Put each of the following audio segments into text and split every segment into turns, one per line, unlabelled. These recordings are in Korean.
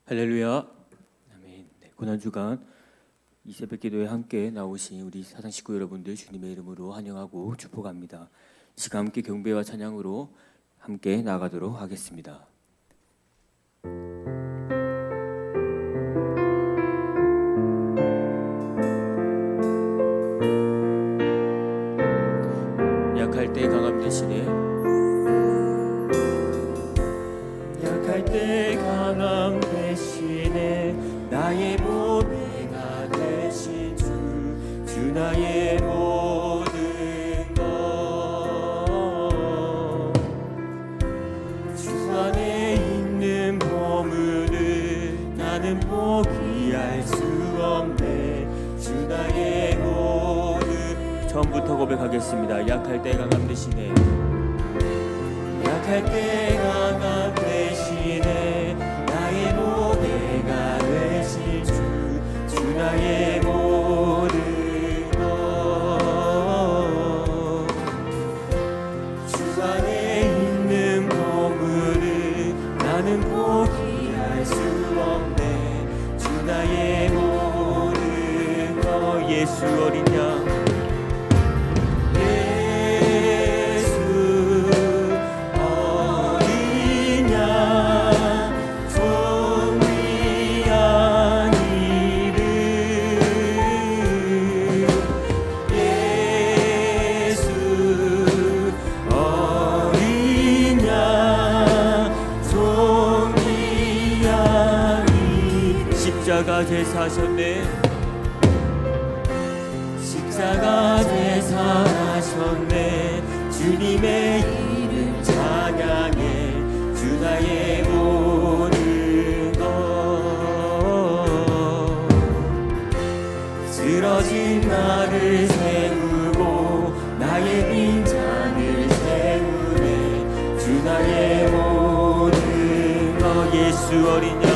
할렐루야. 아멘. 네, 고난주간 이 새벽 기도에 함께 나오신 우리 사상 식구 여러분들 주님의 이름으로 환영하고 축복합니다. 이 시간 함께 경배와 찬양으로 함께 나가도록 하겠습니다. 약할 때 강함 대신에 약할 때 강함 대신에 나의 보배가 되신 주 나의 모든 것 주 안에 있는 보물을 나는 포기할 수 없네. 주 나의 모든 처음부터 고백하겠습니다. 약할 때 강함 대신에 약할 때 강함 대신에 나의 보배가 되신 주 나의 모든 것 주 안에 있는 보물을 나는 포기할 수 없네. 주 나의 모든 것 예수 어린 양 십자가 제사하셨네. 십자가 제사하셨네. 주님의 이름 찬양해. 주 나의 모든 것 쓰러진 나를 세우고 나의 빈잔을 세우네. 주 나의 모든 것 예수 어린 양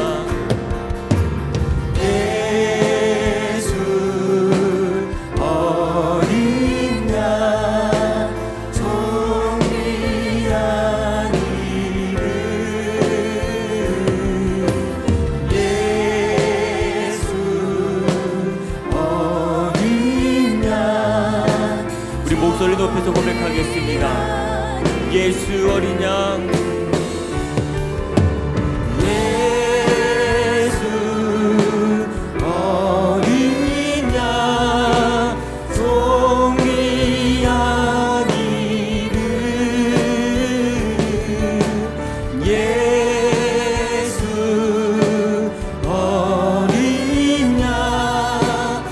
목소리 높여서 고백하겠습니다. 예수 어린 양 예수 어린 양 존귀한 이름 예수 어린 양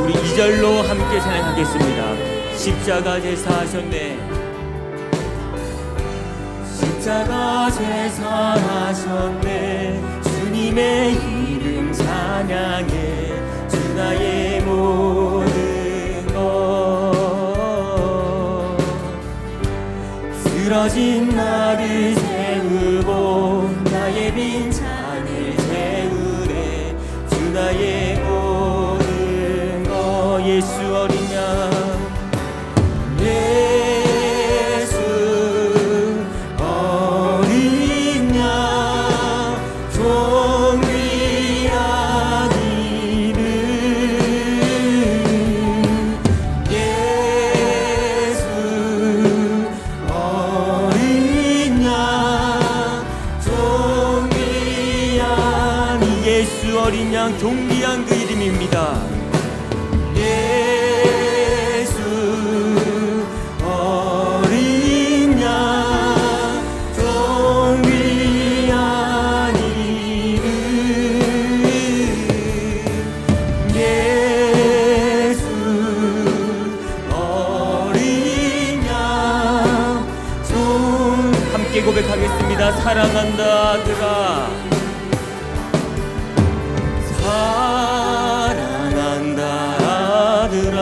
우리 2절로 함께 찬양하겠습니다. 십자가 제사하셨네. 십자가 제사하셨네. 주님의 이름 찬양해. 주 나의 모든 것 쓰러진 나를 세우고 나의 빈잔을 세우네. 주 나의 모든 것 예수 어린 양 예수 어린 양 존귀한 이름 예수 어린 양 존귀한 예수 어린 양 존귀한 그 이름입니다. 고백하겠습니다. 사랑한다 아들아 사랑한다 아들아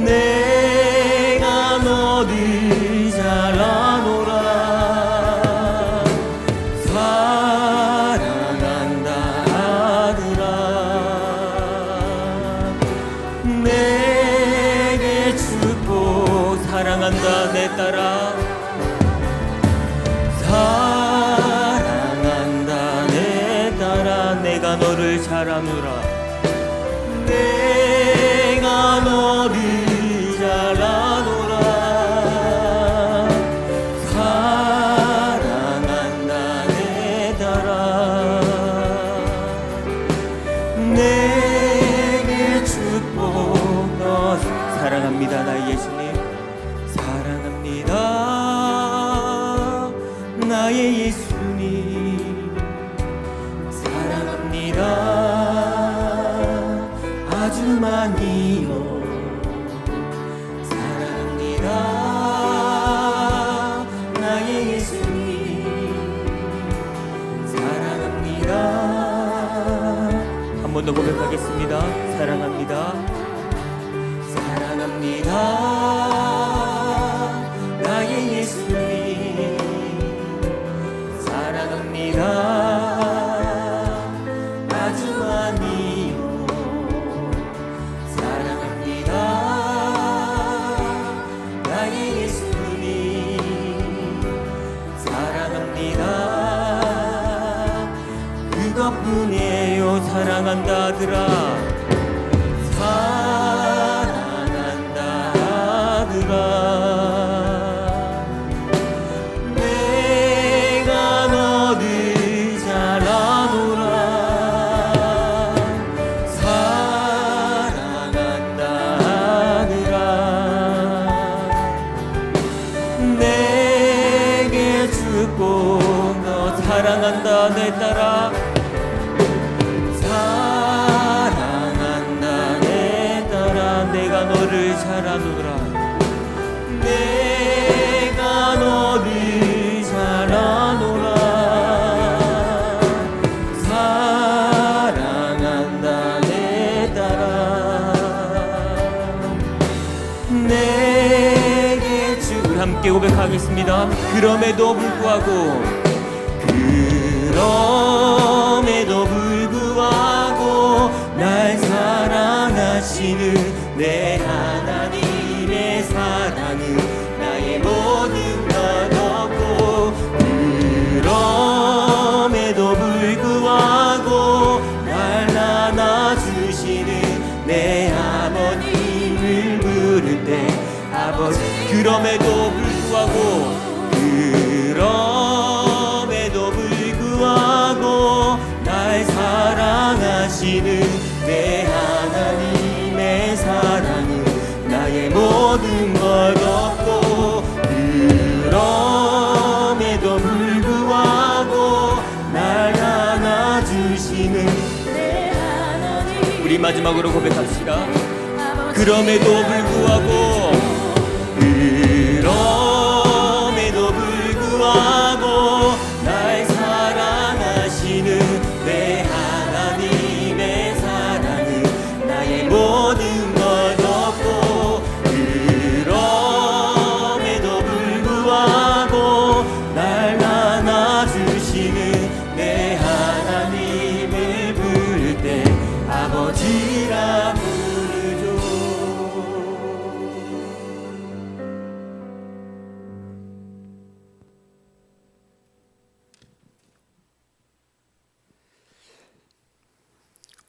내가 너를 잘 아노라 사랑한다 아들아 내게 축복 사랑한다 내 딸아 사랑한다 잘하노라. 내가 너를 잘 아노라. 사랑한다 내 딸아. 내게 축복 너 사랑합니다 나의 예수님. 사랑합니다 나의 예수님. 사랑합니다 아주 많이요. 사랑합니다 나의 예수님. 사랑합니다. 한 번 더 고백하겠습니다. 사랑합니다. 사랑합니다 나의 예수님. 사랑합니다 아주 많이요. 사랑합니다 나의 예수님. 사랑합니다 그것뿐이에요. 사랑한다더라. 사랑한다더라. 내가 너를 잘 아노라. 사랑한다더라. 내게 주고 너 사랑한다 내 딸아. 사랑한다 내 딸아. 내가 너를 잘 아노라. 내가 너를 잘 아노라. 사랑한다 내 딸아. 내게 주 우리 함께 고백하겠습니다. 그럼에도 불구하고 날 사랑하시는 내 하나님의 사랑은 나의 모든 것 없고, 그럼에도 불구하고 날 안아주시는 내 아버님을 부를 때 아버지. 그럼에도 불구하고 날 사랑하시는 내 하나님의 사랑은 나의 모든 것 없고, 그럼에도 불구하고 날 안아주시는 내 하나님. 우리 마지막으로 고백합시다. 그럼에도 불구하고 날 사랑하시는 내 하나님의 사랑은 나의 모든 것 없고, 그럼에도 불구하고 날 안아주시는 내 하나님을 부를 때 아버지라 부르죠.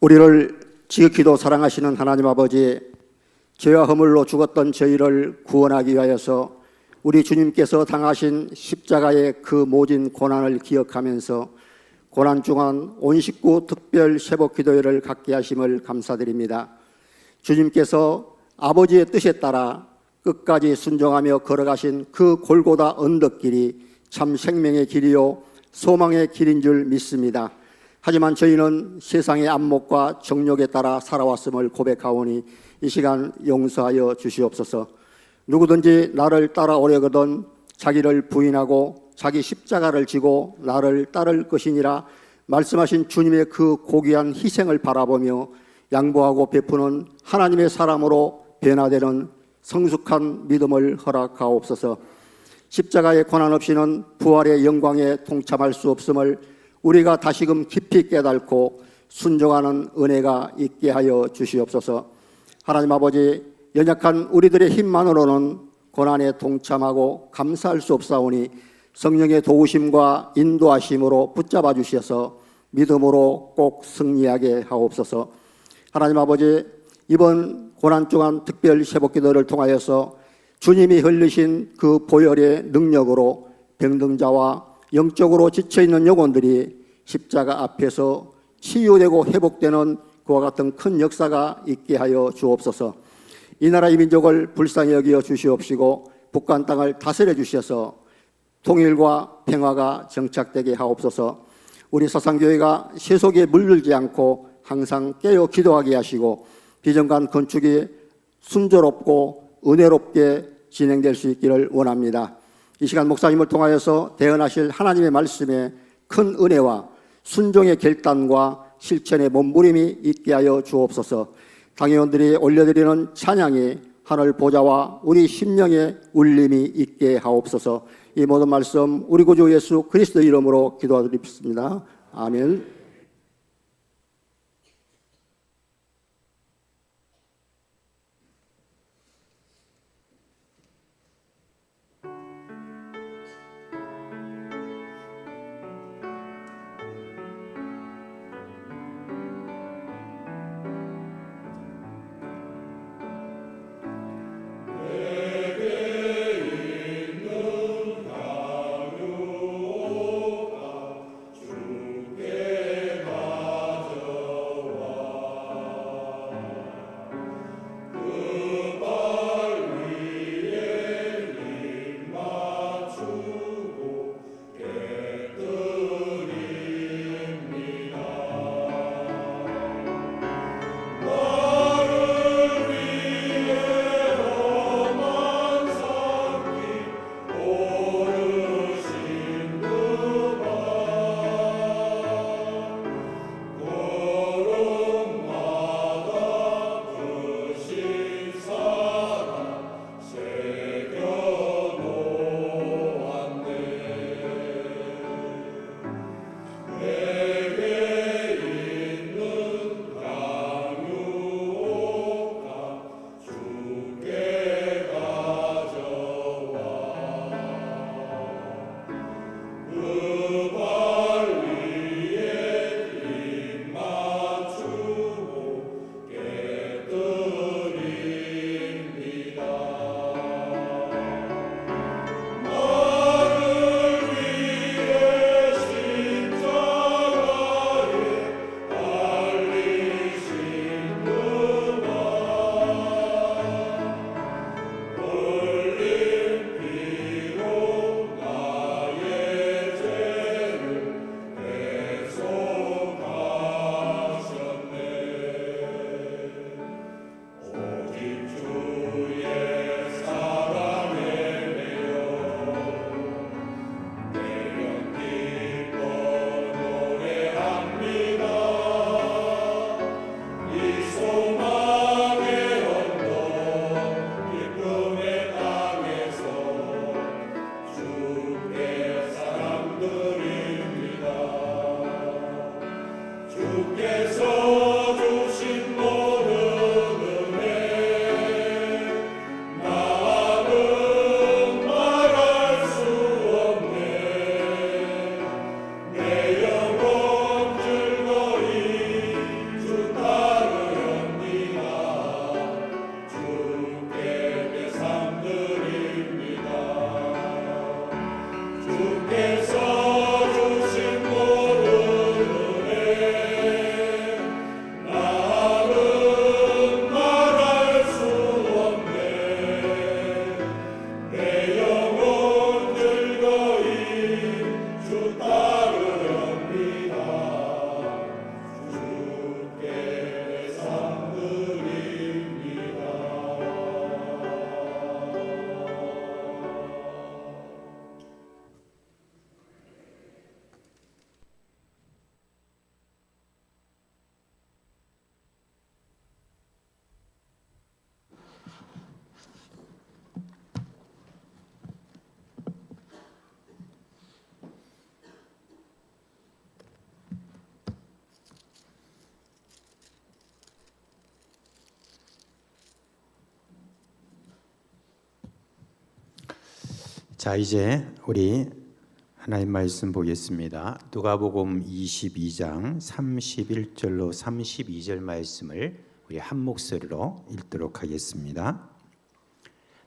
우리를 지극히도 사랑하시는 하나님 아버지, 죄와 허물로 죽었던 저희를 구원하기 위하여서 우리 주님께서 당하신 십자가의 그 모진 고난을 기억하면서 고난 중한 온 식구 특별 새복 기도회를 갖게 하심을 감사드립니다. 주님께서 아버지의 뜻에 따라 끝까지 순종하며 걸어가신 그 골고다 언덕길이 참 생명의 길이요 소망의 길인 줄 믿습니다. 하지만 저희는 세상의 안목과 정욕에 따라 살아왔음을 고백하오니 이 시간 용서하여 주시옵소서. 누구든지 나를 따라오려거든 자기를 부인하고 자기 십자가를 지고 나를 따를 것이니라 말씀하신 주님의 그 고귀한 희생을 바라보며 양보하고 베푸는 하나님의 사람으로 변화되는 성숙한 믿음을 허락하옵소서. 십자가의 고난 없이는 부활의 영광에 동참할 수 없음을 우리가 다시금 깊이 깨닫고 순종하는 은혜가 있게 하여 주시옵소서. 하나님 아버지, 연약한 우리들의 힘만으로는 고난에 동참하고 감사할 수 없사오니 성령의 도우심과 인도하심으로 붙잡아 주셔서 믿음으로 꼭 승리하게 하옵소서. 하나님 아버지, 이번 고난주간 특별 새벽기도를 통하여서 주님이 흘리신 그 보혈의 능력으로 병등자와 영적으로 지쳐있는 영혼들이 십자가 앞에서 치유되고 회복되는 그와 같은 큰 역사가 있게 하여 주옵소서. 이 나라 이 민족을 불쌍히 여겨 주시옵시고 북한 땅을 다스려 주셔서 통일과 평화가 정착되게 하옵소서. 우리 사상교회가 세속에 물들지 않고 항상 깨어 기도하게 하시고 비전관 건축이 순조롭고 은혜롭게 진행될 수 있기를 원합니다. 이 시간 목사님을 통하여서 대언하실 하나님의 말씀에 큰 은혜와 순종의 결단과 실천의 몸부림이 있게 하여 주옵소서. 당회원들이 올려드리는 찬양이 하늘 보좌와 우리 심령의 울림이 있게 하옵소서. 이 모든 말씀 우리 구주 예수 그리스도 이름으로 기도드립니다. 아멘.
자, 이제 우리 하나님 말씀 보겠습니다. 누가복음 22장 31절로 32절 말씀을 우리 한 목소리로 읽도록 하겠습니다.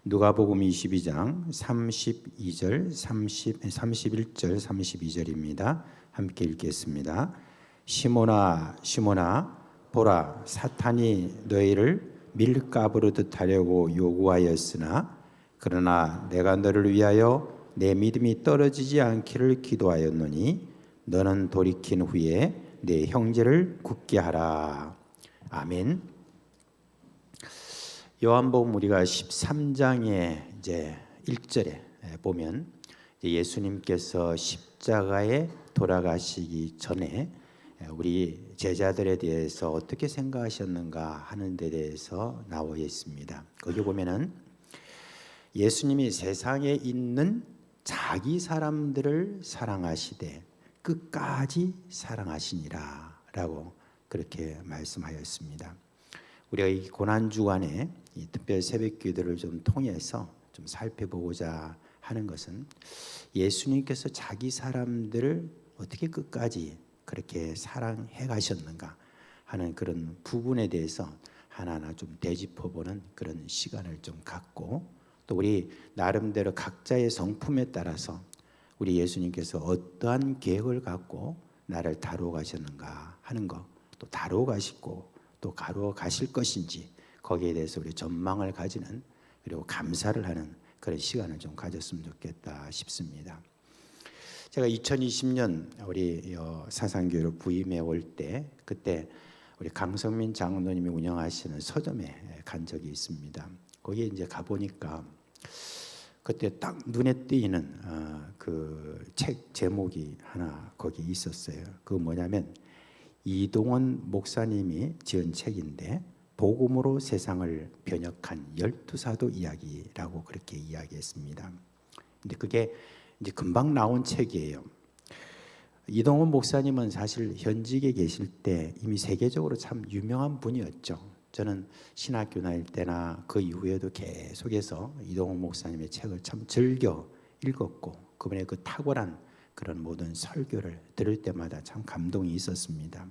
누가복음 22장 32절, 31절, 32절입니다. 함께 읽겠습니다. 시몬아, 시몬아, 보라, 사탄이 너희를 밀가부르듯 하려고 요구하였으나 그러나 내가 너를 위하여 내 믿음이 떨어지지 않기를 기도하였노니 너는 돌이킨 후에 내 형제를 굳게 하라. 아멘. 요한복음 우리가 13장의 이제 1절에 보면 예수님께서 십자가에 돌아가시기 전에 우리 제자들에 대해서 어떻게 생각하셨는가 하는 데 대해서 나와 있습니다. 거기 보면은 예수님이 세상에 있는 자기 사람들을 사랑하시되 끝까지 사랑하시니라 라고 그렇게 말씀하였습니다. 우리가 이 고난주간에 이 특별 새벽기도를 좀 통해서 좀 살펴보고자 하는 것은 예수님께서 자기 사람들을 어떻게 끝까지 그렇게 사랑해 가셨는가 하는 그런 부분에 대해서 하나하나 좀 되짚어보는 그런 시간을 좀 갖고, 또 우리 나름대로 각자의 성품에 따라서 우리 예수님께서 어떠한 계획을 갖고 나를 다루어 가셨는가 하는 것, 또 다루어 가시고 또 가루어 가실 것인지 거기에 대해서 우리 전망을 가지는, 그리고 감사를 하는 그런 시간을 좀 가졌으면 좋겠다 싶습니다. 제가 2020년 우리 사상교회로 부임해 올 때, 그때 우리 강성민 장로님이 운영하시는 서점에 간 적이 있습니다. 거기에 이제 가보니까 그때 딱 눈에 띄는 그 책 제목이 하나 거기 있었어요. 그 뭐냐면 이동원 목사님이 지은 책인데 복음으로 세상을 변혁한 12사도 이야기라고 그렇게 이야기했습니다. 근데 그게 이제 금방 나온 책이에요. 이동원 목사님은 사실 현직에 계실 때 이미 세계적으로 참 유명한 분이었죠. 저는 신학교 다닐 때나 그 이후에도 계속해서 이동원 목사님의 책을 참 즐겨 읽었고, 그분의 그 탁월한 그런 모든 설교를 들을 때마다 참 감동이 있었습니다.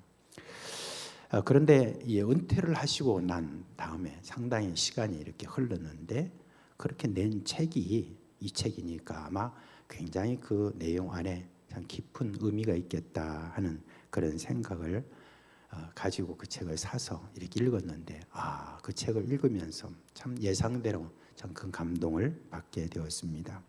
그런데 이 은퇴를 하시고 난 다음에 상당히 시간이 이렇게 흘렀는데, 그렇게 낸 책이 이 책이니까 아마 굉장히 그 내용 안에 참 깊은 의미가 있겠다 하는 그런 생각을 가지고 그 책을 사서 이렇게 읽었는데, 그 책을 읽으면서 참 예상대로 참 큰 감동을 받게 되었습니다.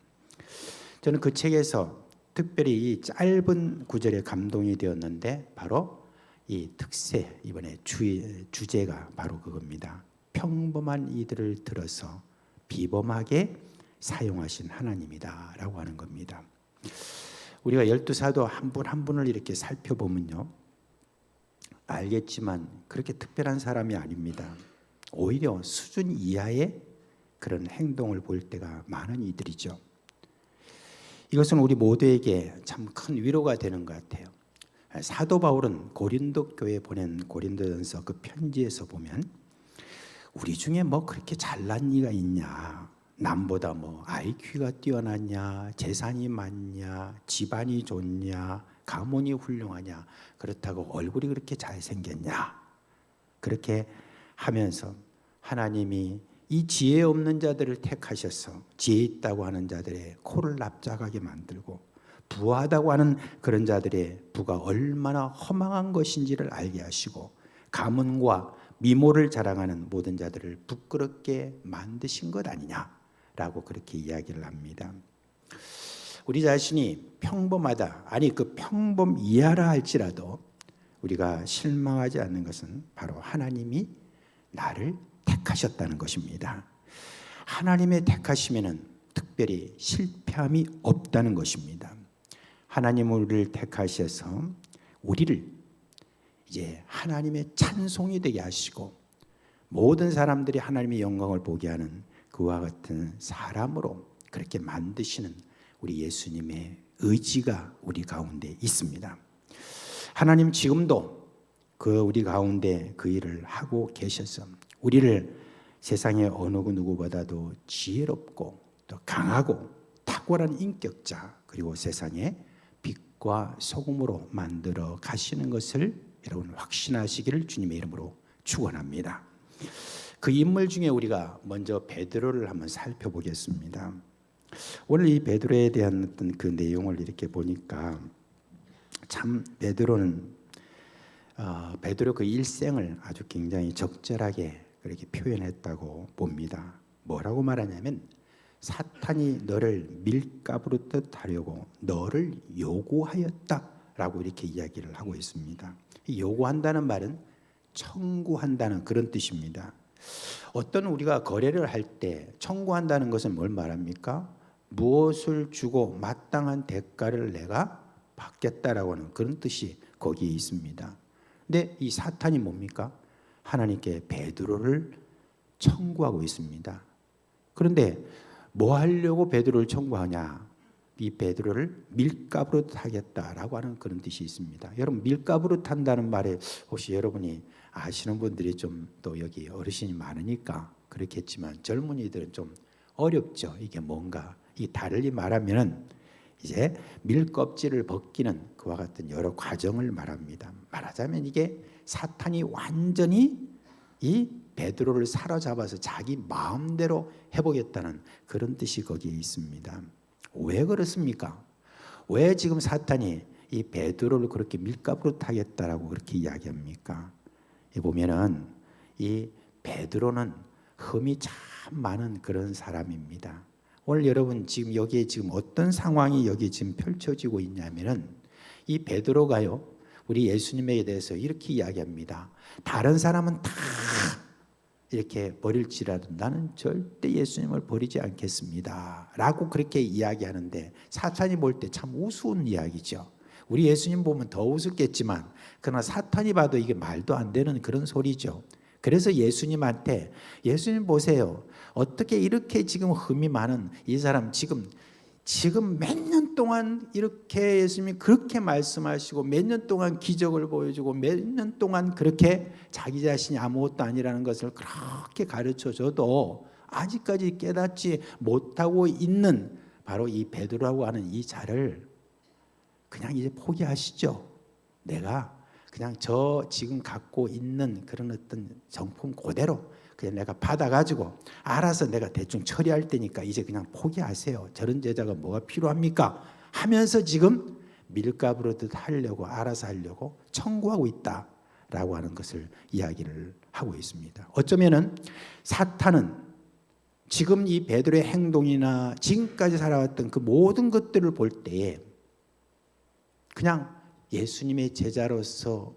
저는 그 책에서 특별히 이 짧은 구절에 감동이 되었는데, 바로 이 특세, 이번에 주제가 바로 그겁니다. 평범한 이들을 들어서 비범하게 사용하신 하나님이다 라고 하는 겁니다. 우리가 12사도 한 분 한 분을 이렇게 살펴보면요, 알겠지만 그렇게 특별한 사람이 아닙니다. 오히려 수준 이하의 그런 행동을 볼 때가 많은 이들이죠. 이것은 우리 모두에게 참 큰 위로가 되는 것 같아요. 사도 바울은 고린도 교회에 보낸 고린도전서 그 편지에서 보면 우리 중에 뭐 그렇게 잘난 이가 있냐, 남보다 뭐 IQ가 뛰어났냐, 재산이 많냐, 집안이 좋냐, 가문이 훌륭하냐, 그렇다고 얼굴이 그렇게 잘생겼냐, 그렇게 하면서 하나님이 이 지혜 없는 자들을 택하셔서 지혜 있다고 하는 자들의 코를 납작하게 만들고 부하다고 하는 그런 자들의 부가 얼마나 허망한 것인지를 알게 하시고 가문과 미모를 자랑하는 모든 자들을 부끄럽게 만드신 것 아니냐라고 그렇게 이야기를 합니다. 우리 자신이 평범하다, 아니 그 평범 이하라 할지라도 우리가 실망하지 않는 것은 바로 하나님이 나를 택하셨다는 것입니다. 하나님의 택하심에는 특별히 실패함이 없다는 것입니다. 하나님 우리를 택하셔서 우리를 이제 하나님의 찬송이 되게 하시고 모든 사람들이 하나님의 영광을 보게 하는 그와 같은 사람으로 그렇게 만드시는 우리 예수님의 의지가 우리 가운데 있습니다. 하나님 지금도 그 우리 가운데 그 일을 하고 계셔서 우리를 세상의 어느 누구보다도 지혜롭고 또 강하고 탁월한 인격자, 그리고 세상에 빛과 소금으로 만들어 가시는 것을 여러분 확신하시기를 주님의 이름으로 축원합니다. 그 인물 중에 우리가 먼저 베드로를 한번 살펴보겠습니다. 오늘 이 베드로에 대한 어떤 그 내용을 이렇게 보니까 참 베드로는 베드로 그 일생을 아주 굉장히 적절하게 그렇게 표현했다고 봅니다. 뭐라고 말하냐면 사탄이 너를 밀가부로 뜻하려고 너를 요구하였다라고 이렇게 이야기를 하고 있습니다. 요구한다는 말은 청구한다는 그런 뜻입니다. 어떤 우리가 거래를 할 때 청구한다는 것은 뭘 말합니까? 무엇을 주고 마땅한 대가를 내가 받겠다라고 하는 그런 뜻이 거기에 있습니다. 근데 이 사탄이 뭡니까? 하나님께 베드로를 청구하고 있습니다. 그런데 뭐 하려고 베드로를 청구하냐? 이 베드로를 밀가부로 타겠다라고 하는 그런 뜻이 있습니다. 여러분 밀가부로 탄다는 말에 혹시 여러분이 아시는 분들이 좀 또 여기 어르신이 많으니까 그렇겠지만 젊은이들은 좀 어렵죠. 이게 뭔가 이 다르게 말하면은 이제 밀껍질을 벗기는 그와 같은 여러 과정을 말합니다. 말하자면 이게 사탄이 완전히 이 베드로를 사로잡아서 자기 마음대로 해보겠다는 그런 뜻이 거기에 있습니다. 왜 그렇습니까? 왜 지금 사탄이 이 베드로를 그렇게 밀가부로 타겠다라고 그렇게 이야기합니까? 보면은 이 베드로는 흠이 참 많은 그런 사람입니다. 오늘 여러분 지금 여기에 지금 어떤 상황이 여기 지금 펼쳐지고 있냐면은 이 베드로가요 우리 예수님에 대해서 이렇게 이야기합니다. 다른 사람은 다 이렇게 버릴지라도 나는 절대 예수님을 버리지 않겠습니다 라고 그렇게 이야기하는데 사탄이 볼 때 참 우스운 이야기죠. 우리 예수님 보면 더 우습겠지만 그러나 사탄이 봐도 이게 말도 안 되는 그런 소리죠. 그래서 예수님한테 예수님 보세요. 어떻게 이렇게 지금 흠이 많은 이 사람 지금 몇 년 동안 이렇게 예수님이 그렇게 말씀하시고 몇 년 동안 기적을 보여주고 몇 년 동안 그렇게 자기 자신이 아무것도 아니라는 것을 그렇게 가르쳐줘도 아직까지 깨닫지 못하고 있는 바로 이 베드로라고 하는 이 자를 그냥 이제 포기하시죠. 내가 그냥 저 지금 갖고 있는 그런 어떤 정품 그대로 그냥 내가 받아가지고 알아서 내가 대충 처리할 테니까 이제 그냥 포기하세요. 저런 제자가 뭐가 필요합니까? 하면서 지금 밀가부로듯 하려고 알아서 하려고 청구하고 있다라고 하는 것을 이야기를 하고 있습니다. 어쩌면은 사탄은 지금 이 베드로의 행동이나 지금까지 살아왔던 그 모든 것들을 볼 때에 그냥 예수님의 제자로서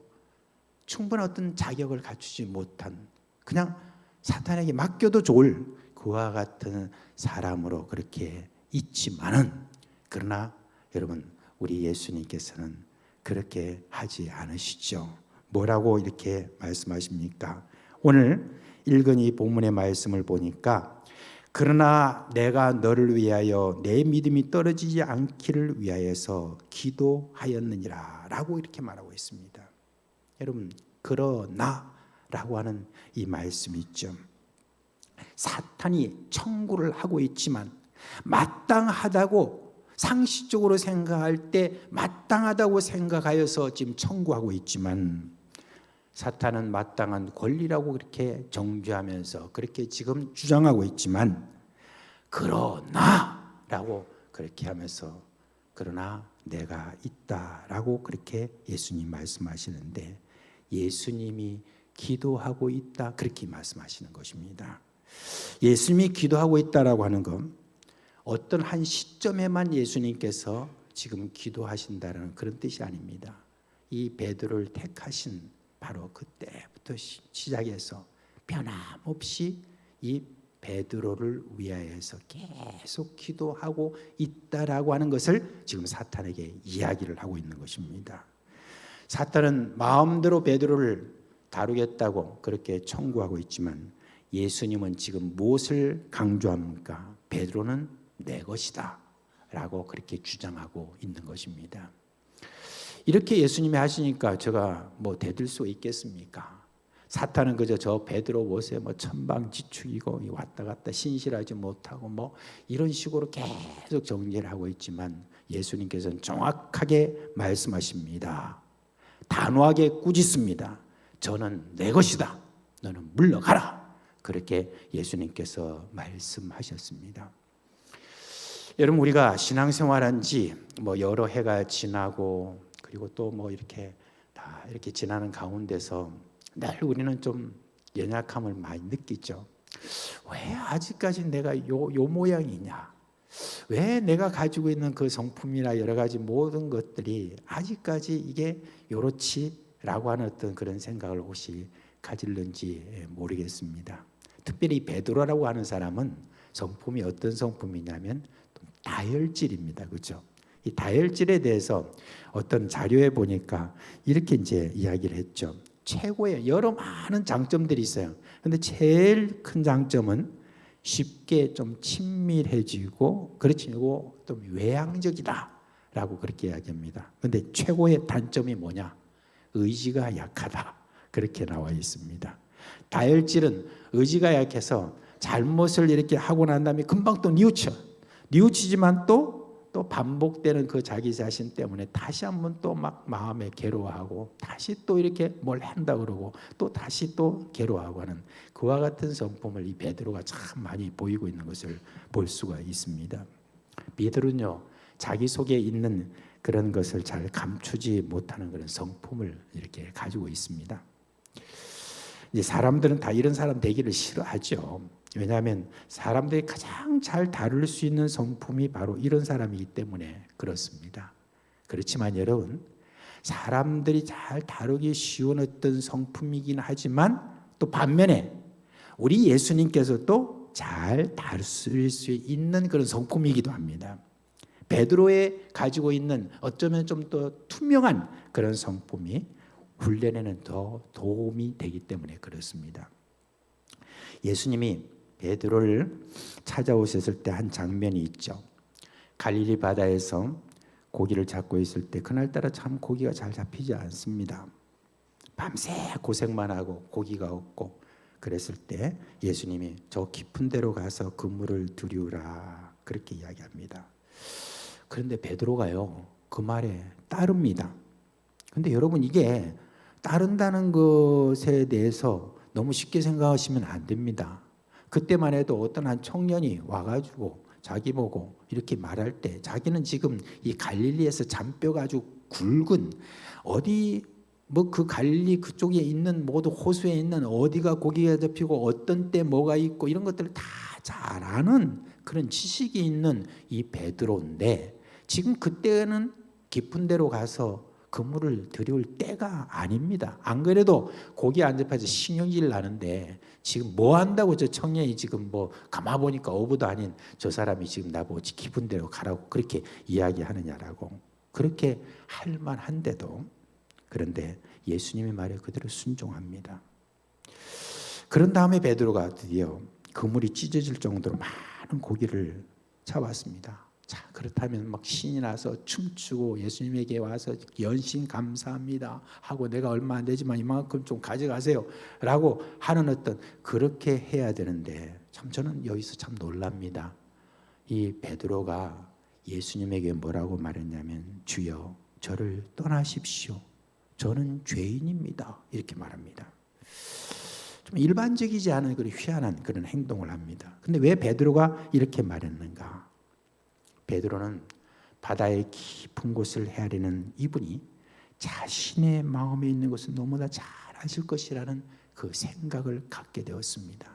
충분한 어떤 자격을 갖추지 못한 그냥 사탄에게 맡겨도 좋을 그와 같은 사람으로 그렇게 있지만은 그러나 여러분 우리 예수님께서는 그렇게 하지 않으시죠. 뭐라고 이렇게 말씀하십니까? 오늘 읽은 이 본문의 말씀을 보니까 그러나 내가 너를 위하여 내 믿음이 떨어지지 않기를 위하여서 기도하였느니라 라고 이렇게 말하고 있습니다. 여러분 그러나 라고 하는 이 말씀이 있죠. 사탄이 청구를 하고 있지만 마땅하다고 상식적으로 생각할 때 마땅하다고 생각하여서 지금 청구하고 있지만 사탄은 마땅한 권리라고 그렇게 정죄하면서 그렇게 지금 주장하고 있지만 그러나라고 그렇게 하면서 그러나 내가 있다라고 그렇게 예수님 말씀하시는데 예수님이 기도하고 있다 그렇게 말씀하시는 것입니다. 예수님이 기도하고 있다라고 하는 건 어떤 한 시점에만 예수님께서 지금 기도하신다는 그런 뜻이 아닙니다. 이 베드로를 택하신 바로 그때부터 시작해서 변함없이 이 베드로를 위하여서 계속 기도하고 있다라고 하는 것을 지금 사탄에게 이야기를 하고 있는 것입니다. 사탄은 마음대로 베드로를 다루겠다고 그렇게 청구하고 있지만 예수님은 지금 무엇을 강조합니까? 베드로는 내 것이다 라고 그렇게 주장하고 있는 것입니다. 이렇게 예수님이 하시니까 제가 뭐 대들 수 있겠습니까? 사탄은 그저 저 베드로 보세요. 뭐 천방지축이고 왔다 갔다 신실하지 못하고 뭐 이런 식으로 계속 정죄를 하고 있지만 예수님께서는 정확하게 말씀하십니다. 단호하게 꾸짖습니다. 저는 내 것이다. 너는 물러가라. 그렇게 예수님께서 말씀하셨습니다. 여러분, 우리가 신앙생활한 지 뭐 여러 해가 지나고 그리고 또 뭐 이렇게 다 이렇게 지나는 가운데서 늘 우리는 좀 연약함을 많이 느끼죠. 왜 아직까지 내가 요 모양이냐? 왜 내가 가지고 있는 그 성품이나 여러 가지 모든 것들이 아직까지 이게 요렇지라고 하는 어떤 그런 생각을 혹시 가질는지 모르겠습니다. 특별히 베드로라고 하는 사람은 성품이 어떤 성품이냐면 다혈질입니다. 그렇죠? 이 다혈질에 대해서 어떤 자료에 보니까 이렇게 이제 이야기를 했죠. 최고의 여러 많은 장점들이 있어요. 근데 제일 큰 장점은 쉽게 좀 친밀해지고 그렇지고 좀 외향적이다라고 그렇게 이야기합니다. 근데 최고의 단점이 뭐냐? 의지가 약하다. 그렇게 나와 있습니다. 다혈질은 의지가 약해서 잘못을 이렇게 하고 난 다음에 금방 또 뉘우치지만 또 반복되는 그 자기 자신 때문에 다시 한번 또 막 마음에 괴로워하고 다시 또 이렇게 뭘 한다 그러고 또 다시 또 괴로워하고 하는 그와 같은 성품을 이 베드로가 참 많이 보이고 있는 것을 볼 수가 있습니다. 베드로는요, 자기 속에 있는 그런 것을 잘 감추지 못하는 그런 성품을 이렇게 가지고 있습니다. 이제 사람들은 다 이런 사람 되기를 싫어하죠. 왜냐하면 사람들이 가장 잘 다룰 수 있는 성품이 바로 이런 사람이기 때문에 그렇습니다. 그렇지만 여러분, 사람들이 잘 다루기 쉬운 어떤 성품이긴 하지만 또 반면에 우리 예수님께서도 잘 다룰 수 있는 그런 성품이기도 합니다. 베드로의 가지고 있는 어쩌면 좀 더 투명한 그런 성품이 훈련에는 더 도움이 되기 때문에 그렇습니다. 예수님이 베드로를 찾아오셨을 때 한 장면이 있죠. 갈릴리 바다에서 고기를 잡고 있을 때 그날따라 참 고기가 잘 잡히지 않습니다. 밤새 고생만 하고 고기가 없고 그랬을 때 예수님이 저 깊은 데로 가서 그물을 들이우라 그렇게 이야기합니다. 그런데 베드로가요, 그 말에 따릅니다. 근데 여러분, 이게 따른다는 것에 대해서 너무 쉽게 생각하시면 안 됩니다. 그때만 해도 어떤 한 청년이 와가지고 자기 보고 이렇게 말할 때 자기는 지금 이 갈릴리에서 잔뼈가 아주 굵은 어디 뭐 그 갈릴리 그쪽에 있는 모두 호수에 있는 어디가 고기가 잡히고 어떤 때 뭐가 있고 이런 것들을 다 잘 아는 그런 지식이 있는 이 베드로인데 지금 그때는 깊은 데로 가서 그물을 들이울 때가 아닙니다. 안 그래도 고기 안 잡혀서 신경질 나는데 지금 뭐 한다고 저 청년이 지금 뭐 가만 보니까 어부도 아닌 저 사람이 지금 나보고 깊은 데로 가라고 그렇게 이야기하느냐라고 그렇게 할 만한데도 그런데 예수님의 말에 그대로 순종합니다. 그런 다음에 베드로가 드디어 그물이 찢어질 정도로 많은 고기를 잡았습니다. 자, 그렇다면 막 신이 나서 춤추고 예수님에게 와서 연신 감사합니다 하고 내가 얼마 안 되지만 이만큼 좀 가져가세요 라고 하는 어떤 그렇게 해야 되는데 참 저는 여기서 참 놀랍니다. 이 베드로가 예수님에게 뭐라고 말했냐면 주여 저를 떠나십시오. 저는 죄인입니다. 이렇게 말합니다. 좀 일반적이지 않은 그런 희한한 그런 행동을 합니다. 근데 왜 베드로가 이렇게 말했는가? 베드로는 바다의 깊은 곳을 헤아리는 이분이 자신의 마음에 있는 것을 너무나 잘 아실 것이라는 그 생각을 갖게 되었습니다.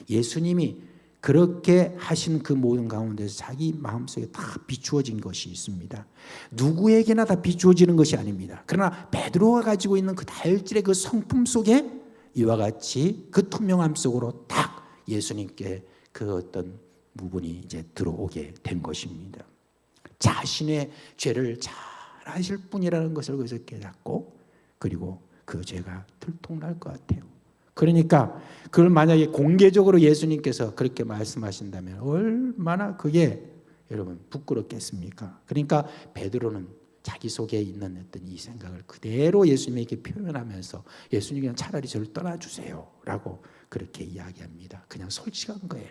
예수님이 그렇게 하신 그 모든 가운데서 자기 마음속에 다 비추어진 것이 있습니다. 누구에게나 다 비추어지는 것이 아닙니다. 그러나 베드로가 가지고 있는 그 다혈질의 그 성품 속에 이와 같이 그 투명함 속으로 딱 예수님께 그 어떤 부분이 이제 들어오게 된 것입니다. 자신의 죄를 잘 아실 뿐이라는 것을 거기서 깨닫고 그리고 그 죄가 들통날 것 같아요. 그러니까 그걸 만약에 공개적으로 예수님께서 그렇게 말씀하신다면 얼마나 그게 여러분 부끄럽겠습니까? 그러니까 베드로는 자기 속에 있는 어떤 이 생각을 그대로 예수님에게 표현하면서 예수님 그냥 차라리 저를 떠나주세요 라고 그렇게 이야기합니다. 그냥 솔직한 거예요.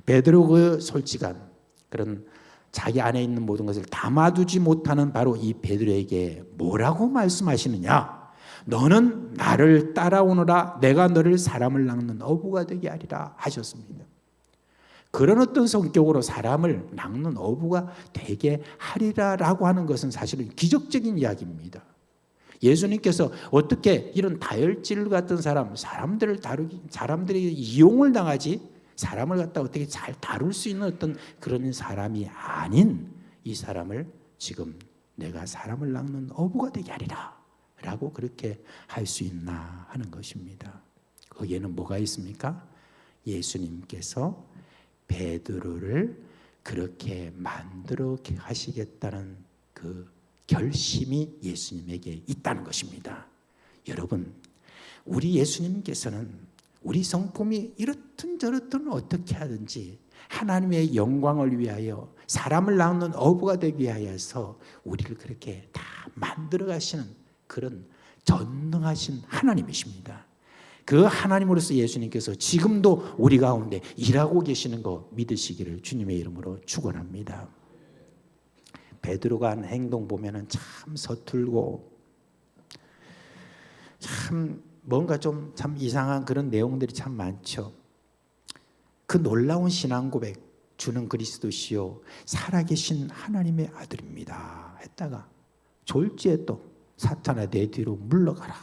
베드로 그 솔직한 그런 자기 안에 있는 모든 것을 담아두지 못하는 바로 이 베드로에게 뭐라고 말씀하시느냐? 너는 나를 따라오너라. 내가 너를 사람을 낚는 어부가 되게 하리라 하셨습니다. 그런 어떤 성격으로 사람을 낚는 어부가 되게 하리라라고 하는 것은 사실은 기적적인 이야기입니다. 예수님께서 어떻게 이런 다혈질 같은 사람들이 이용을 당하지 사람을 갖다 어떻게 잘 다룰 수 있는 어떤 그런 사람이 아닌 이 사람을 지금 내가 사람을 낚는 어부가 되게 하리라 라고 그렇게 할 수 있나 하는 것입니다. 거기에는 뭐가 있습니까? 예수님께서 베드로를 그렇게 만들어 가시겠다는 그 결심이 예수님에게 있다는 것입니다. 여러분, 우리 예수님께서는 우리 성품이 이렇든 저렇든 어떻게 하든지 하나님의 영광을 위하여 사람을 낚는 어부가 되기 위하여서 우리를 그렇게 다 만들어 가시는 그런 전능하신 하나님이십니다. 그 하나님으로서 예수님께서 지금도 우리 가운데 일하고 계시는 거 믿으시기를 주님의 이름으로 축원합니다. 베드로가 한 행동 보면은 참 서툴고 참 뭔가 좀 참 이상한 그런 내용들이 참 많죠. 그 놀라운 신앙 고백, 주는 그리스도시요 살아계신 하나님의 아들입니다 했다가 졸지에 또 사탄아 내 뒤로 물러가라,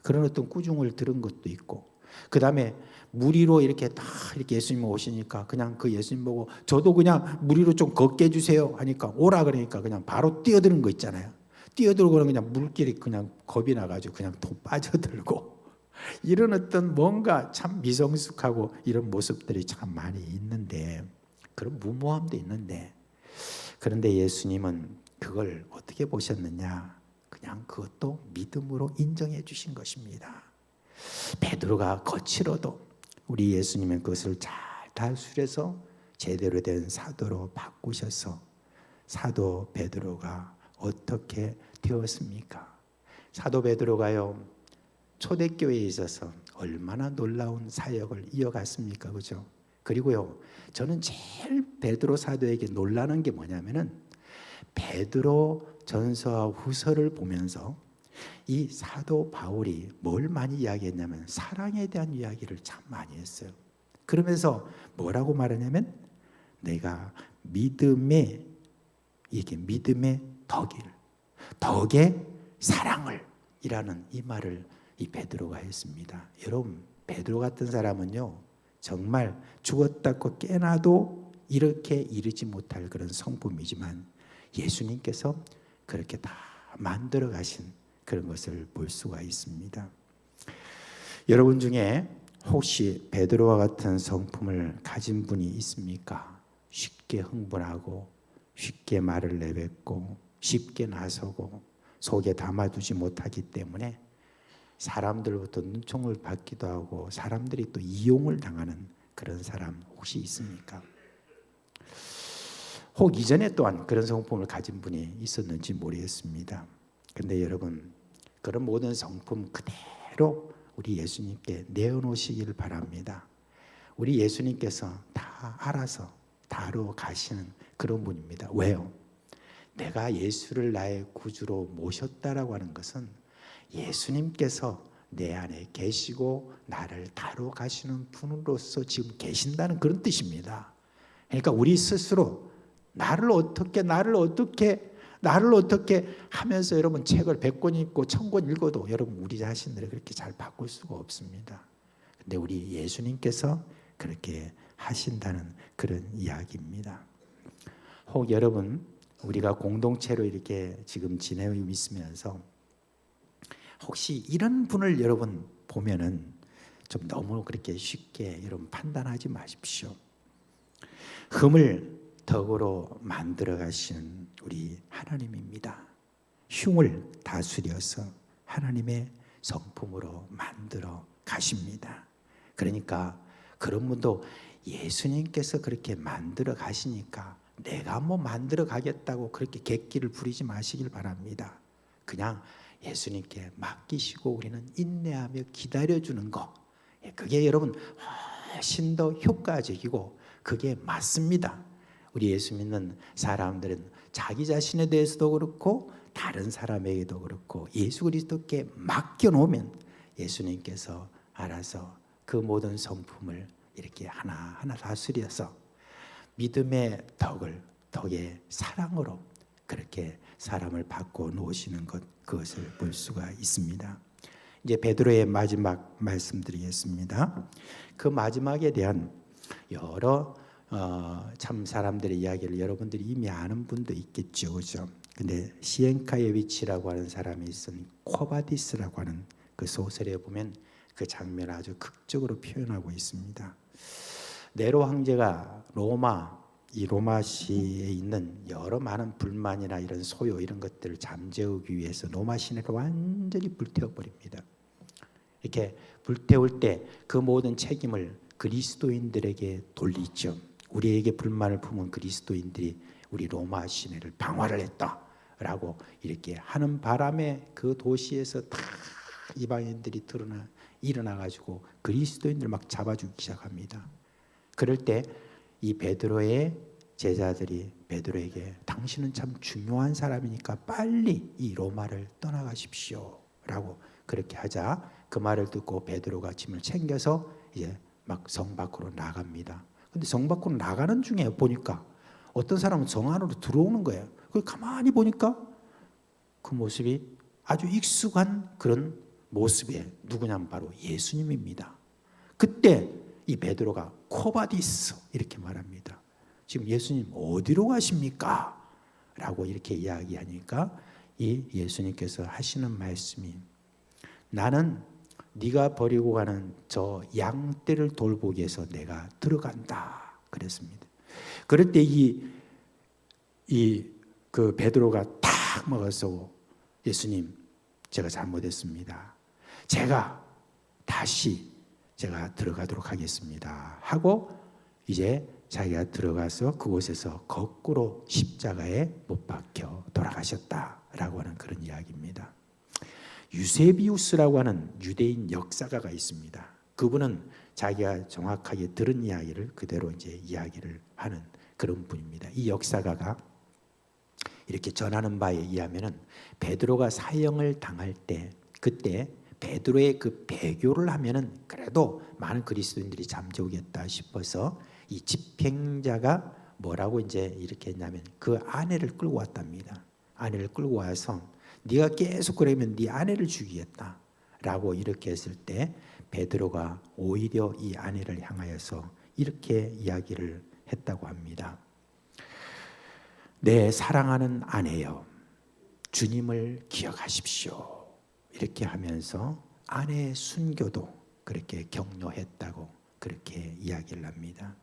그런 어떤 꾸중을 들은 것도 있고, 그 다음에 무리로 이렇게 다 이렇게 예수님 오시니까 그냥 그 예수님 보고 저도 그냥 무리로 좀 걷게 해주세요 하니까 오라 그러니까 그냥 바로 뛰어드는 거 있잖아요. 뛰어들고 그냥 물길이 그냥 겁이 나가지고 그냥 또 빠져들고 이런 어떤 뭔가 참 미성숙하고 이런 모습들이 참 많이 있는데, 그런 무모함도 있는데, 그런데 예수님은 그걸 어떻게 보셨느냐? 그냥 그것도 믿음으로 인정해 주신 것입니다. 베드로가 거칠어도 우리 예수님은 그것을 잘 다스려서 제대로 된 사도로 바꾸셔서 사도 베드로가 어떻게 되었습니까? 사도 베드로가요 초대교회에 있어서 얼마나 놀라운 사역을 이어갔습니까? 그죠? 그리고요 저는 제일 베드로 사도에게 놀라는 게 뭐냐면은 베드로 전서와 후서를 보면서 이 사도 바울이 뭘 많이 이야기했냐면 사랑에 대한 이야기를 참 많이 했어요. 그러면서 뭐라고 말하냐면 내가 믿음의 덕의 사랑을 이라는 이 말을 이 베드로가 했습니다. 여러분, 베드로 같은 사람은요 정말 죽었다고 깨나도 이렇게 이르지 못할 그런 성품이지만 예수님께서 그렇게 다 만들어 가신 그런 것을 볼 수가 있습니다. 여러분 중에 혹시 베드로와 같은 성품을 가진 분이 있습니까? 쉽게 흥분하고 쉽게 말을 내뱉고 쉽게 나서고 속에 담아두지 못하기 때문에 사람들로부터 눈총을 받기도 하고 사람들이 또 이용을 당하는 그런 사람 혹시 있습니까? 혹 이전에 또한 그런 성품을 가진 분이 있었는지 모르겠습니다. 근데 여러분, 그런 모든 성품 그대로 우리 예수님께 내어놓으시기를 바랍니다. 우리 예수님께서 다 알아서 다루어 가시는 그런 분입니다. 왜요? 내가 예수를 나의 구주로 모셨다라고 하는 것은 예수님께서 내 안에 계시고 나를 다루어 가시는 분으로서 지금 계신다는 그런 뜻입니다. 그러니까 우리 스스로 나를 어떻게 하면서 여러분 책을 100권 읽고 1000권 읽어도 여러분 우리 자신들을 그렇게 잘 바꿀 수가 없습니다. 근데 우리 예수님께서 그렇게 하신다는 그런 이야기입니다. 혹 여러분 우리가 공동체로 이렇게 지금 지내고 있으면서 혹시 이런 분을 여러분 보면은 좀 너무 그렇게 쉽게 여러분 판단하지 마십시오. 흠을 덕으로 만들어 가시는 우리 하나님입니다. 흉을 다스려서 하나님의 성품으로 만들어 가십니다. 그러니까 그런 분도 예수님께서 그렇게 만들어 가시니까 내가 뭐 만들어 가겠다고 그렇게 객기를 부리지 마시길 바랍니다. 그냥 예수님께 맡기시고 우리는 인내하며 기다려주는 거, 그게 여러분 훨씬 더 효과적이고 그게 맞습니다. 우리 예수 믿는 사람들은 자기 자신에 대해서도 그렇고 다른 사람에게도 그렇고 예수 그리스도께 맡겨놓으면 예수님께서 알아서 그 모든 성품을 이렇게 하나하나 다스려서 믿음의 덕의 사랑으로 그렇게 사람을 바꿔 놓으시는 것, 그것을 볼 수가 있습니다. 이제 베드로의 마지막 말씀드리겠습니다. 그 마지막에 대한 여러 참 사람들의 이야기를 여러분들이 이미 아는 분도 있겠죠, 그죠? 근데 시엔카예비치라고 하는 사람이 쓴 코바디스라고 하는 그 소설에 보면 그 장면을 아주 극적으로 표현하고 있습니다. 네로 황제가 로마시에 있는 여러 많은 불만이나 이런 소요 이런 것들을 잠재우기 위해서 로마 시내를 완전히 불태워 버립니다. 이렇게 불태울 때 그 모든 책임을 그리스도인들에게 돌리죠. 우리에게 불만을 품은 그리스도인들이 우리 로마 시내를 방화를 했다라고 이렇게 하는 바람에 그 도시에서 다 이방인들이 일어나 가지고 그리스도인들 막 잡아주기 시작합니다. 그럴 때 이 베드로의 제자들이 베드로에게 당신은 참 중요한 사람이니까 빨리 이 로마를 떠나가십시오 라고 그렇게 하자 그 말을 듣고 베드로가 짐을 챙겨서 이제 막 성 밖으로 나갑니다. 근데 성 밖으로 나가는 중에 보니까 어떤 사람은 성 안으로 들어오는 거예요. 그걸 가만히 보니까 그 모습이 아주 익숙한 그런 모습에 누구냐면 바로 예수님입니다. 그때 이 베드로가 코바디스 이렇게 말합니다. 지금 예수님 어디로 가십니까? 라고 이렇게 이야기하니까 이 예수님께서 하시는 말씀이 나는 네가 버리고 가는 저 양떼를 돌보기 위해서 내가 들어간다 그랬습니다. 그럴 때 그 베드로가 탁 먹어서 예수님 제가 잘못했습니다. 제가 들어가도록 하겠습니다 하고 이제 자기가 들어가서 그곳에서 거꾸로 십자가에 못 박혀 돌아가셨다라고 하는 그런 이야기입니다. 유세비우스라고 하는 유대인 역사가가 있습니다. 그분은 자기가 정확하게 들은 이야기를 그대로 이제 이야기를 하는 그런 분입니다. 이 역사가가 이렇게 전하는 바에 의하면은 베드로가 사형을 당할 때 그때 베드로의 그 배교를 하면은 그래도 많은 그리스도인들이 잠재우겠다 싶어서 이 집행자가 뭐라고 이제 이렇게 했냐면 그 아내를 끌고 왔답니다. 아내를 끌고 와서 네가 계속 그러면 네 아내를 죽이겠다라고 이렇게 했을 때 베드로가 오히려 이 아내를 향하여서 이렇게 이야기를 했다고 합니다. 내 사랑하는 아내여, 주님을 기억하십시오. 이렇게 하면서 아내의 순교도 그렇게 격려했다고 그렇게 이야기를 합니다.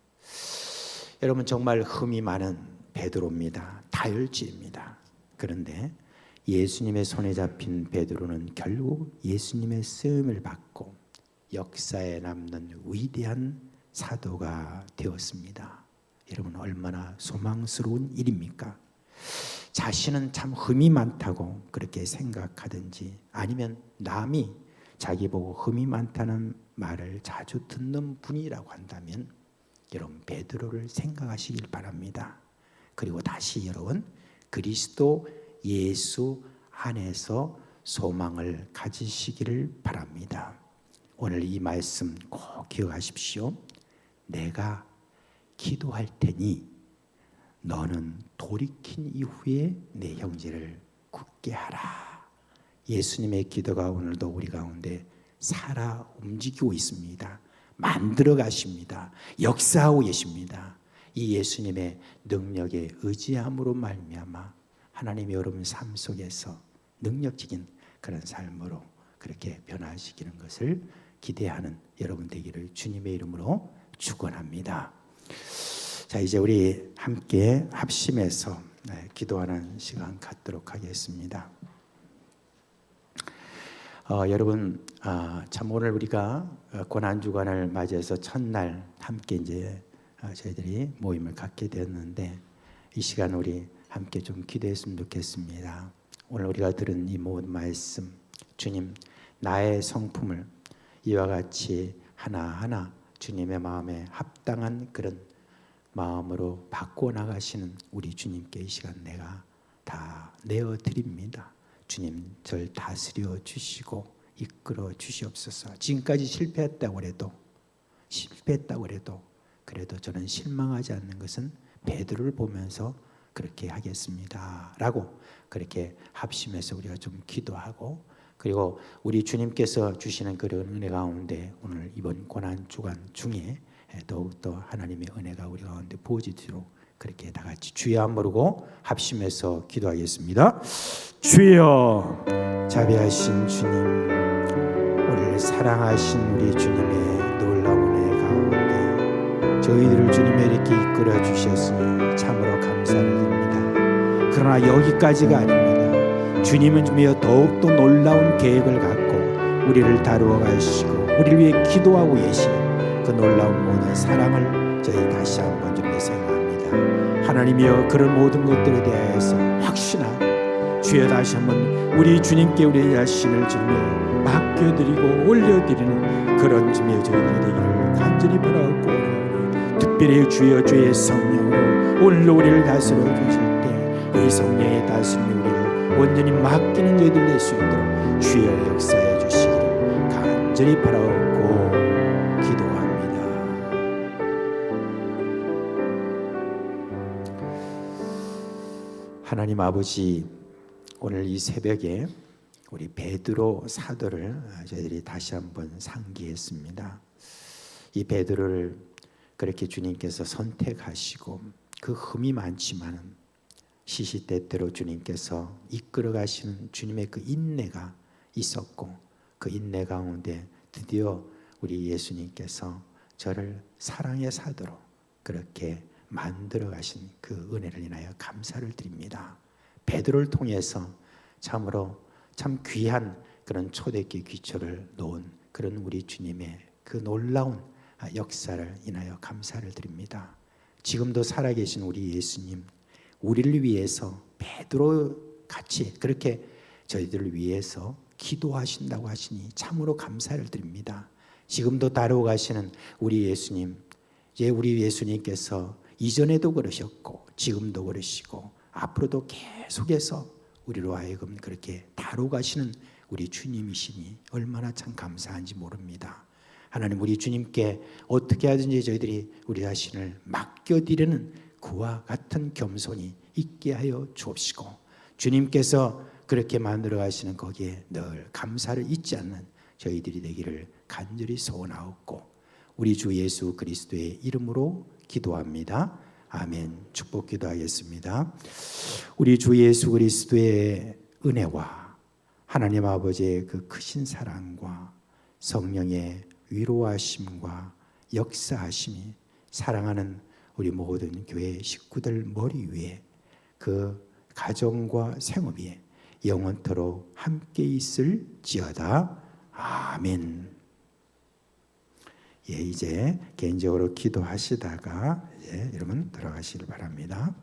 여러분 정말 흠이 많은 베드로입니다. 다혈질입니다. 그런데 예수님의 손에 잡힌 베드로는 결국 예수님의 쓰임을 받고 역사에 남는 위대한 사도가 되었습니다. 여러분 얼마나 소망스러운 일입니까? 자신은 참 흠이 많다고 그렇게 생각하든지 아니면 남이 자기 보고 흠이 많다는 말을 자주 듣는 분이라고 한다면 여러분 베드로를 생각하시길 바랍니다. 그리고 다시 여러분 그리스도 예수 안에서 소망을 가지시기를 바랍니다. 오늘 이 말씀 꼭 기억하십시오. 내가 기도할 테니 너는 돌이킨 이후에 내 형제를 굳게 하라. 예수님의 기도가 오늘도 우리 가운데 살아 움직이고 있습니다. 만들어 가십니다. 역사하고 계십니다. 이 예수님의 능력에 의지함으로 말미암아 하나님이 여러분 삶 속에서 능력적인 그런 삶으로 그렇게 변화시키는 것을 기대하는 여러분 되기를 주님의 이름으로 축원합니다. 자, 이제 우리 함께 합심해서 기도하는 시간 갖도록 하겠습니다. 여러분 참 오늘 우리가 고난주간을 맞이해서 첫날 함께 이제 저희들이 모임을 갖게 되었는데 이 시간 우리 함께 좀 기도했으면 좋겠습니다. 오늘 우리가 들은 이 모든 말씀, 주님 나의 성품을 이와 같이 하나하나 주님의 마음에 합당한 그런 마음으로 바꿔 나가시는 우리 주님께 이 시간 내가 다 내어드립니다. 주님 절 다스려 주시고 이끌어 주시옵소서. 지금까지 실패했다고 해도 그래도 저는 실망하지 않는 것은 베드로를 보면서 그렇게 하겠습니다 라고 그렇게 합심해서 우리가 좀 기도하고, 그리고 우리 주님께서 주시는 그런 은혜 가운데 오늘 이번 고난주간 중에 더욱더 하나님의 은혜가 우리 가운데 부어지도록 그렇게 다 같이 주여 한 부르고 합심해서 기도하겠습니다. 주여, 자비하신 주님, 우리를 사랑하신 우리 주님의 놀라운 은혜 가운데 저희들을 주님의 이렇게 이끌어 주셨으니 참으로 감사를 드립니다. 그러나 여기까지가 아닙니다. 주님은 주여 더욱더 놀라운 계획을 갖고 우리를 다루어 가시고 우리를 위해 기도하고 계시는 그 놀라운 모든 사랑을 저희 다시 한번 좀 생각합니다. 하나님이여, 그런 모든 것들에 대해서 확신하고 주여 다시 한번 우리 주님께 우리 자신을 주님에 맡겨드리고 올려드리는 그런 주님의 저희들이 되기를 간절히 바라옵고, 특별히 주여 주의 성령으로 오늘도 우리를 다스려 주실 때 이 성령의 다스림이 우리를 온전히 맡기는 저희들 될 수 있도록 주여 역사해 주시기를 간절히 바라옵고 기도합니다. 하나님 아버지, 오늘 이 새벽에 우리 베드로 사도를 저희들이 다시 한번 상기했습니다. 이 베드로를 그렇게 주님께서 선택하시고 그 흠이 많지만 시시때때로 주님께서 이끌어 가시는 주님의 그 인내가 있었고, 그 인내 가운데 드디어 우리 예수님께서 저를 사랑의 사도로 그렇게 만들어 가신 그 은혜를 인하여 감사를 드립니다. 베드로를 통해서 참으로 참 귀한 그런 초대기 기초를 놓은 그런 우리 주님의 그 놀라운 역사를 인하여 감사를 드립니다. 지금도 살아계신 우리 예수님, 우리를 위해서 베드로 같이 그렇게 저희들을 위해서 기도하신다고 하시니 참으로 감사를 드립니다. 지금도 다루어 가시는 우리 예수님, 이제 우리 예수님께서 이전에도 그러셨고 지금도 그러시고 앞으로도 계속해서 우리로 하여금 그렇게 다루어 가시는 우리 주님이시니 얼마나 참 감사한지 모릅니다. 하나님, 우리 주님께 어떻게 하든지 저희들이 우리 자신을 맡겨드리는 그와 같은 겸손이 있게 하여 주옵시고, 주님께서 그렇게 만들어 가시는 거기에 늘 감사를 잊지 않는 저희들이 되기를 간절히 소원하옵고 우리 주 예수 그리스도의 이름으로 기도합니다. 아멘. 축복 기도하겠습니다. 우리 주 예수 그리스도의 은혜와 하나님 아버지의 그 크신 사랑과 성령의 위로하심과 역사하심이 사랑하는 우리 모든 교회 식구들 머리 위에, 그 가정과 생업 위에 영원토록 함께 있을지어다. 아멘. 이제 개인적으로 기도하시다가 여러분 들어가시길 바랍니다.